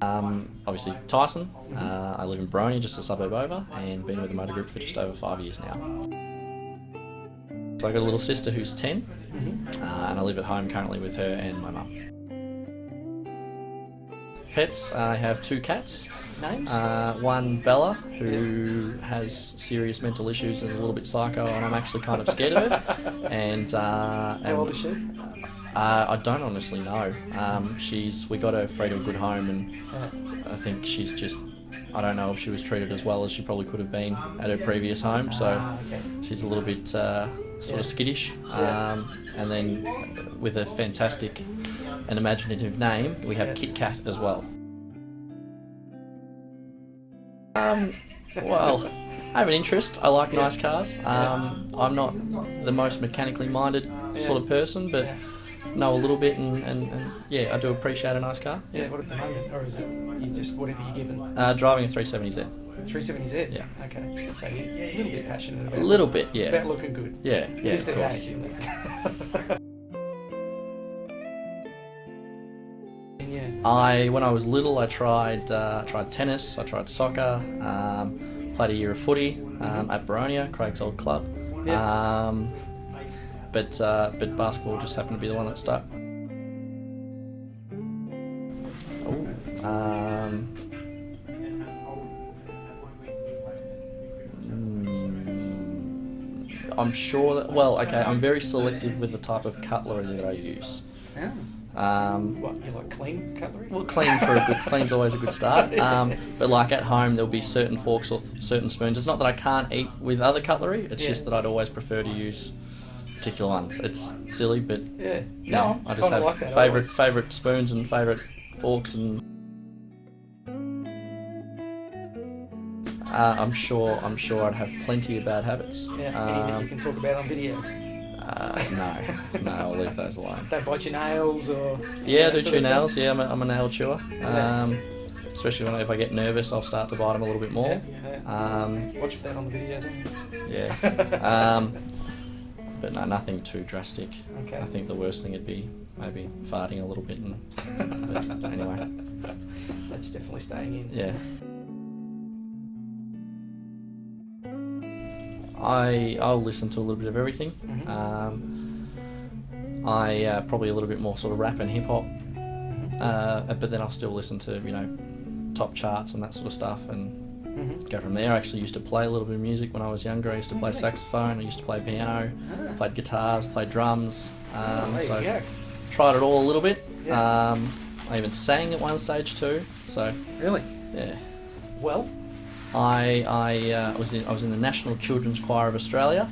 Obviously Tyson. I live in Barony, just a suburb over, and been with the motor group for just over 5 years now. So I got a little sister who's 10, and I live at home currently with her and my mum. Pets, I have 2 cats. Names? One, Bella, who has serious mental issues and is a little bit psycho, and I'm actually kind of scared of her. And how old is she? I don't honestly know. We got her free to a good home, and I think she's just, I don't know if she was treated as well as she probably could have been at her previous home, so she's a little bit sort of skittish. And then with a fantastic and imaginative name, we have Kit Kat as well. Well, I have an interest. I like nice cars. I'm not the most mechanically minded sort of person, but know a little bit, and yeah, I do appreciate a nice car. Yeah, what at the moment, or is it you just whatever you're given? Driving a 370Z. 370Z? Yeah. Okay, so you're a little bit passionate about a little bit, yeah. About looking good. Yeah, yeah, Is of there course. age in that? When I was little, I tried tennis, I tried soccer, played a year of footy at Baronia, Craig's old club. But basketball just happened to be the one that stuck. I'm sure that, I'm very selective with the type of cutlery that I use. What, you like clean cutlery? Well, clean's always a good start. But like at home, there'll be certain forks or certain spoons. It's not that I can't eat with other cutlery. It's just that I'd always prefer to use particular ones. It's silly, but I just have like that, favourite spoons and favourite forks, and I'm sure I'd have plenty of bad habits. Any that you can talk about on video? No, I'll leave those alone. Don't bite your nails or... Yeah, I do chew nails. Yeah, I'm a nail chewer. Especially if I get nervous, I'll start to bite them a little bit more. Watch for that on the video then. Yeah. But no, nothing too drastic. Okay. I think the worst thing would be maybe farting a little bit. But anyway. That's definitely staying in. Yeah. I'll listen to a little bit of everything. I probably a little bit more sort of rap and hip hop, but then I'll still listen to top charts and that sort of stuff, and go from there. I actually used to play a little bit of music when I was younger. I used to play saxophone, I used to play piano, played guitars, played drums. So tried it all a little bit. I even sang at one stage too. So really, yeah. Well, I was in the National Children's Choir of Australia,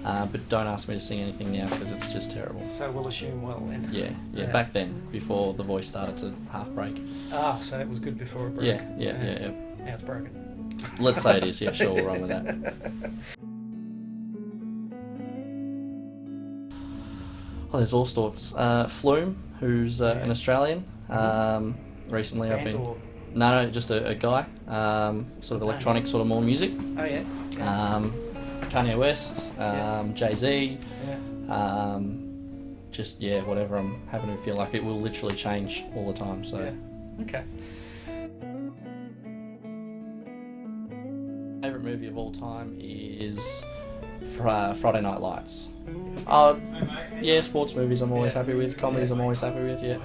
but don't ask me to sing anything now because it's just terrible. So we'll assume well then. Yeah. Back then, before the voice started to half break. So it was good before it broke. Yeah. Now it's broken. Let's say it is. Yeah, sure, we'll run with that. Oh, there's all sorts. Flume, who's an Australian. Recently, I've been. No, just a guy. Sort of electronic, sort of more music. Oh yeah. Kanye West, Jay-Z. Just whatever I'm having to feel like it will literally change all the time. So. Yeah. Okay. Favorite movie of all time is Friday Night Lights. Sports movies I'm always happy with. Comedies I'm always happy with. Yeah.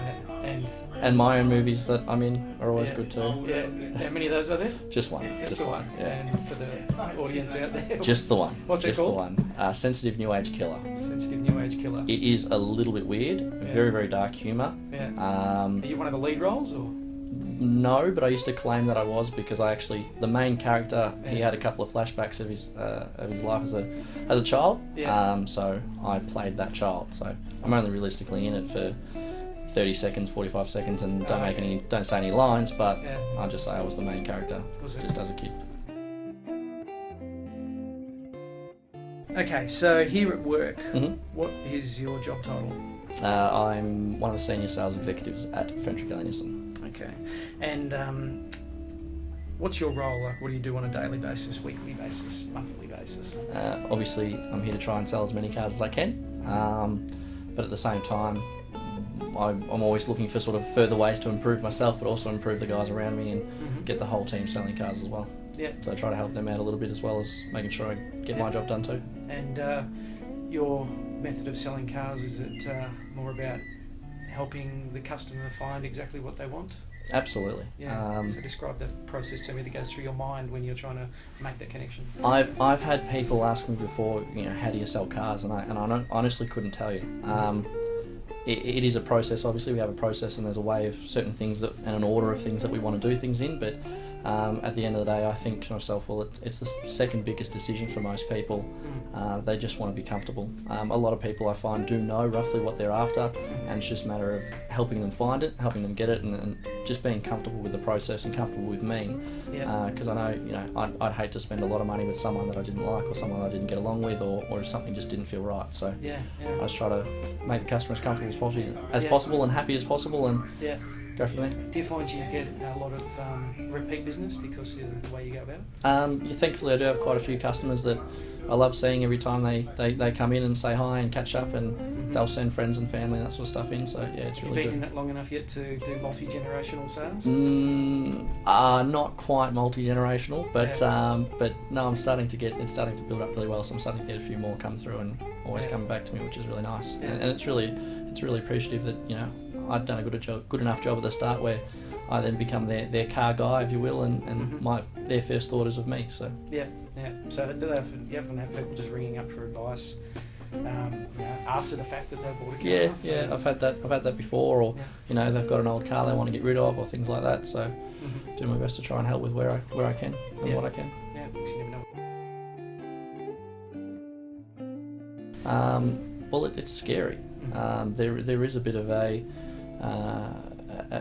And my own movies that I'm in are always good too. Yeah. How many of those are there? Just one. Just the one. Yeah. And for the audience out there. Just the one. What's it called? Just the one. Sensitive New Age Killer. Sensitive New Age Killer. It is a little bit weird. Very, very dark humour. Yeah. Are you one of the lead roles or? No, but I used to claim that I was because the main character, he had a couple of flashbacks of his life as a child. Yeah. So I played that child. So I'm only realistically in it for 30 seconds, 45 seconds, and don't say any lines, but I'll just say I was the main character just as a kid. Okay, so here at work, what is your job title? I'm one of the senior sales executives at Ferntree Gully Nissan. Okay, and what's your role? Like, what do you do on a daily basis, weekly basis, monthly basis? Obviously, I'm here to try and sell as many cars as I can, but at the same time, I'm always looking for sort of further ways to improve myself, but also improve the guys around me and get the whole team selling cars as well. Yeah. So I try to help them out a little bit as well as making sure I get my job done too. And your method of selling cars, is it more about helping the customer find exactly what they want? Absolutely. Yeah. So describe the process to me that goes through your mind when you're trying to make that connection. I've had people ask me before, how do you sell cars, and I honestly couldn't tell you. It is a process. Obviously, we have a process, and there's a way of certain things and an order of things that we want to do things in. But at the end of the day, I think to myself, well, it's the second biggest decision for most people. They just want to be comfortable. A lot of people I find do know roughly what they're after, and it's just a matter of helping them find it, helping them get it, and just being comfortable with the process and comfortable with me. Because I know, I'd hate to spend a lot of money with someone that I didn't like, or someone I didn't get along with, or something just didn't feel right. So I just try to make the customer as comfortable as possible and happy as possible, and go from there. Do you find you get a lot of repeat business because of the way you go about it? Thankfully, I do have quite a few customers that I love seeing every time they come in and say hi and catch up, and they'll send friends and family and that sort of stuff in. So yeah, it's really good. Have you been in that long enough yet to do multi-generational sales? Not quite multi-generational, but no, it's starting to build up really well. So I'm starting to get a few more come through and always coming back to me, which is really nice. And it's really appreciative that I'd done a good enough job at the start where I then become their car guy, if you will, and their first thought is of me. So So do you often have people just ringing up for advice after the fact that they've bought a car? Yeah. I've had that before, or they've got an old car they want to get rid of, or things like that. So do my best to try and help with where I can and what I can. Yeah, because you never know. Well, it's scary. There is a bit of a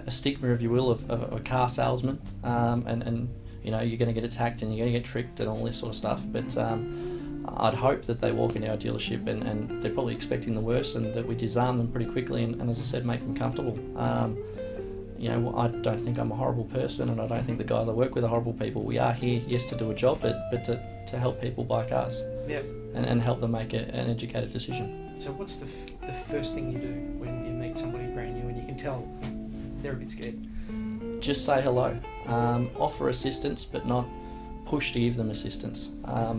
stigma, if you will, of a car salesman, and you're going to get attacked and you're going to get tricked and all this sort of stuff. But I'd hope that they walk into our dealership and they're probably expecting the worst, and that we disarm them pretty quickly and as I said, make them comfortable. I don't think I'm a horrible person, and I don't think the guys I work with are horrible people. We are here, yes, to do a job, but to help people buy cars. And help them make an educated decision. So what's the first thing you do when you meet somebody brand new and you can tell they're a bit scared? Just say hello. Offer assistance, but not push to give them assistance. I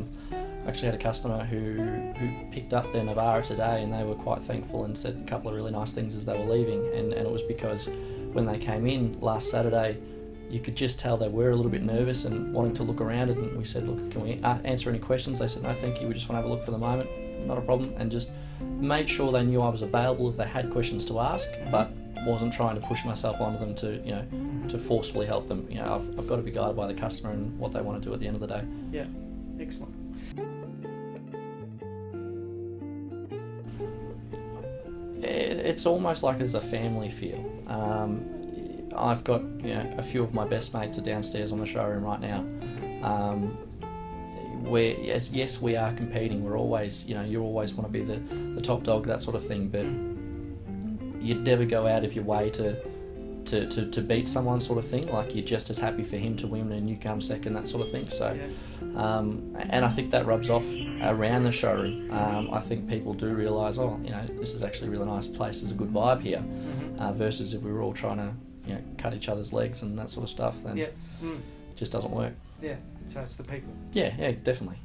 actually had a customer who picked up their Navara today, and they were quite thankful and said a couple of really nice things as they were leaving, and it was because when they came in last Saturday, you could just tell they were a little bit nervous and wanting to look around it, and we said, look, can we answer any questions? They said, no thank you, we just want to have a look for the moment, not a problem, and just made sure they knew I was available if they had questions to ask, but wasn't trying to push myself onto them to forcefully help them. I've got to be guided by the customer and what they want to do at the end of the day. Yeah, excellent. It's almost like there's a family feel. I've got a few of my best mates are downstairs on the showroom right now. Where yes, we are competing. We're always you always want to be the top dog, that sort of thing. But you'd never go out of your way to beat someone, sort of thing. Like, you're just as happy for him to win and you come second, that sort of thing. So, and I think that rubs off around the showroom. I think people do realise, this is actually a really nice place. There's a good vibe here. Versus if we were all trying to cut each other's legs and that sort of stuff, then it just doesn't work. Yeah, so it's the people. Yeah, definitely.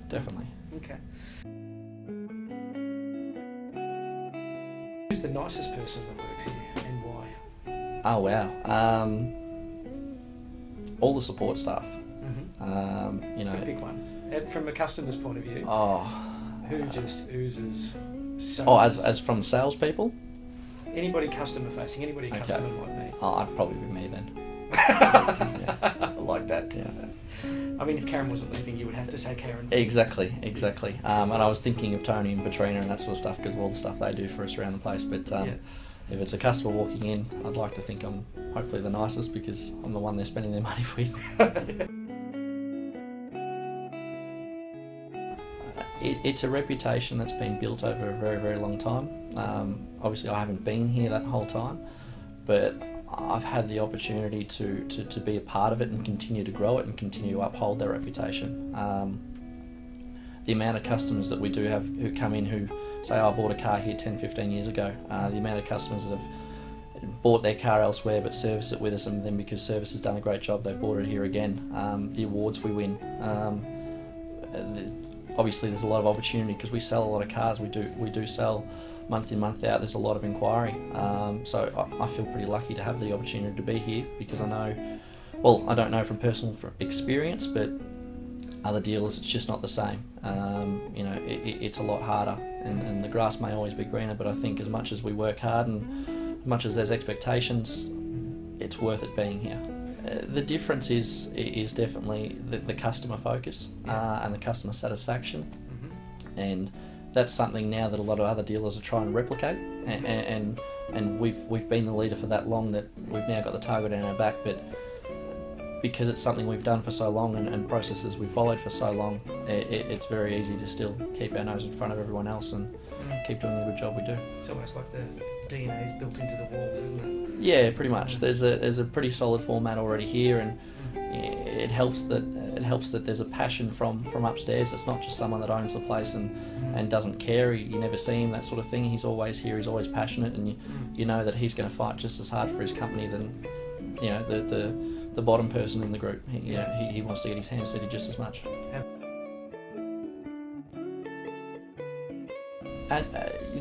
Okay. Who's the nicest person that works here, and why? Oh wow, all the support staff. Pick one. From a customer's point of view. Who just oozes so. As from salespeople. Anybody customer facing, anybody a customer might be. I'd probably be me then. I like that. Yeah. I mean, if Karen wasn't leaving, you would have to say Karen. Exactly. And I was thinking of Tony and Katrina and that sort of stuff because of all the stuff they do for us around the place. But if it's a customer walking in, I'd like to think I'm hopefully the nicest because I'm the one they're spending their money with. It's a reputation that's been built over a very, very long time. Obviously, I haven't been here that whole time, but I've had the opportunity to be a part of it and continue to grow it and continue to uphold their reputation. The amount of customers that we do have who come in who say, I bought a car here 10, 15 years ago, the amount of customers that have bought their car elsewhere but service it with us, and then because service has done a great job, they've bought it here again. The awards we win. Obviously, there's a lot of opportunity because we sell a lot of cars. We do sell month in, month out. There's a lot of inquiry. So I feel pretty lucky to have the opportunity to be here, because I know, well, I don't know from personal experience, but other dealers, it's just not the same. You know, it's a lot harder, and the grass may always be greener, but I think as much as we work hard and as much as there's expectations, it's worth it being here. The difference is definitely the customer focus and the customer satisfaction, and that's something now that a lot of other dealers are trying to replicate, and we've been the leader for that long that we've now got the target on our back, but because it's something we've done for so long and processes we've followed for so long, it's very easy to still keep our nose in front of everyone else and keep doing the good job we do. It's almost like the DNA is built into the walls, isn't it? Yeah, pretty much. There's a pretty solid format already here, and it helps that there's a passion from upstairs. It's not just someone that owns the place and doesn't care. You never see him, that sort of thing. He's always here. He's always passionate, and you know that he's going to fight just as hard for his company than the bottom person in the group. He wants to get his hands dirty just as much. At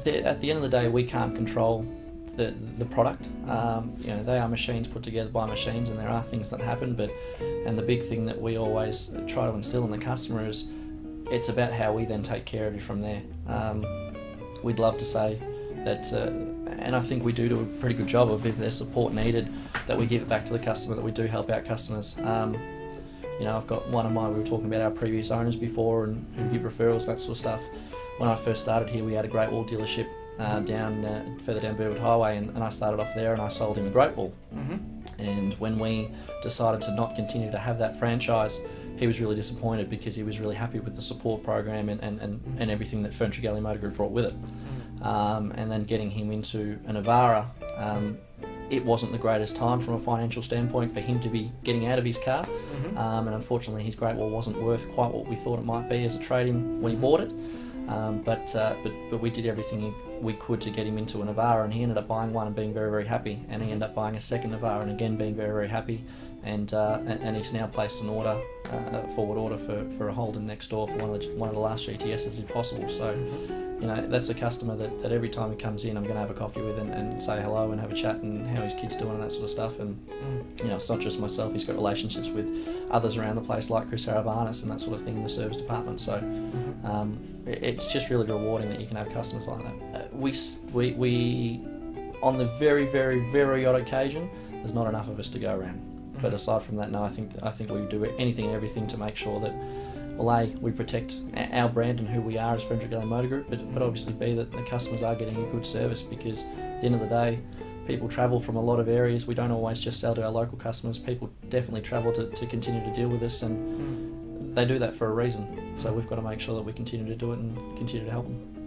the end of the day, we can't control the product. They are machines put together by machines, and there are things that happen. And the big thing that we always try to instill in the customer is it's about how we then take care of you from there. We'd love to say that, and I think we do a pretty good job of, if there's support needed, that we give it back to the customer, that we do help out customers. I've got we were talking about our previous owners before and who give referrals, that sort of stuff. When I first started here, we had a Great Wall dealership further down Burwood Highway, and I started off there and I sold him a Great Wall. And when we decided to not continue to have that franchise, he was really disappointed, because he was really happy with the support program and everything that Ferntree Gully Motor Group brought with it. And then getting him into a Navara, it wasn't the greatest time from a financial standpoint for him to be getting out of his car. And unfortunately, his Great Wall wasn't worth quite what we thought it might be as a trade-in when he bought it. But we did everything we could to get him into a Navara, and he ended up buying one and being very, very happy. And he ended up buying a second Navara and again being very, very happy. And he's now placed an order, forward order for a Holden next door for one of the last GTSs if possible. So, that's a customer that every time he comes in, I'm going to have a coffee with and say hello and have a chat and how his kid's doing and that sort of stuff. And it's not just myself. He's got relationships with others around the place like Chris Haravanis and that sort of thing in the service department. So it's just really rewarding that you can have customers like that. We on the very, very, very odd occasion, there's not enough of us to go around. But aside from that, no, I think we do anything and everything to make sure that, well, A, we protect our brand and who we are as Ferntree Gully Motor Group, but obviously B, that the customers are getting a good service, because at the end of the day, people travel from a lot of areas. We don't always just sell to our local customers. People definitely travel to continue to deal with us, and they do that for a reason. So we've got to make sure that we continue to do it and continue to help them.